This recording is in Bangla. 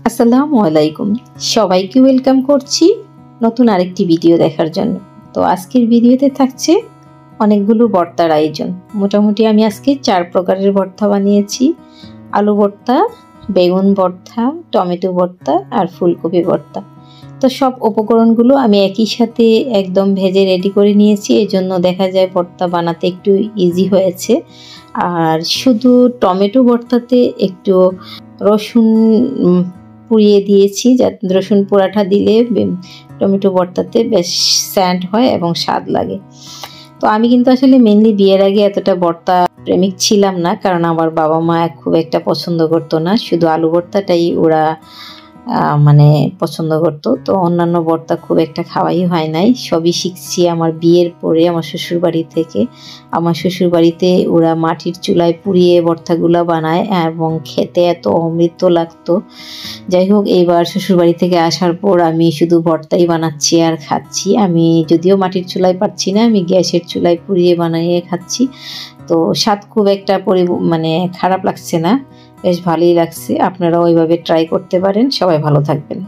আসসালামু আলাইকুম, সবাইকে ওয়েলকাম করছি নতুন আরেকটি ভিডিও দেখার জন্য। তো আজকের ভিডিওতে থাকছে অনেকগুলো ভর্তার আয়োজন। মোটামুটি আমি আজকে 4 প্রকারের ভর্তা বানিয়েছি: আলু ভর্তা, বেগুন ভর্তা, টমেটো ভর্তা আর ফুলকপি ভর্তা। তো সব উপকরণগুলো আমি একই সাথে একদম ভেজে রেডি করে নিয়েছি, এই জন্য দেখা যায় ভর্তা বানাতে একটু ইজি হয়েছে। আর শুধু টমেটো ভর্তাতে একটু রসুন পুড়িয়ে দিয়েছি, যাতে রসুন পোড়াটা দিলে টমেটো ভর্তাতে বেশ স্যান্ড হয় এবং স্বাদ লাগে। তো আমি কিন্তু আসলে মেনলি বিয়ের আগে এতটা ভর্তা প্রেমিক ছিলাম না, কারণ আমার বাবা মা খুব একটা পছন্দ করতো না, শুধু আলু ভর্তাটাই ওরা মানে পছন্দ করতো। তো অন্যান্য ভর্তা খুব একটা খাওয়াই হয় নাই, সবই শিখছি আমার বিয়ের পরে আমার শ্বশুরবাড়ি থেকে। আমার শ্বশুরবাড়িতে ওরা মাটির চুলায় পুড়িয়ে ভর্তাগুলো বানায় এবং খেতে এত অমৃত লাগতো। যাই হোক, এইবার শ্বশুরবাড়ি থেকে আসার পর আমি শুধু ভর্তাই বানাচ্ছি আর খাচ্ছি। আমি যদিও মাটির চুলায় পাচ্ছি না, আমি গ্যাসের চুলায় পুড়িয়ে বানিয়ে খাচ্ছি। তো স্বাদ খুব একটা মানে খারাপ লাগছে না, বেশ ভালোই লাগছে। আপনারাও ওইভাবে ট্রাই করতে পারেন। সবাই ভালো থাকবেন।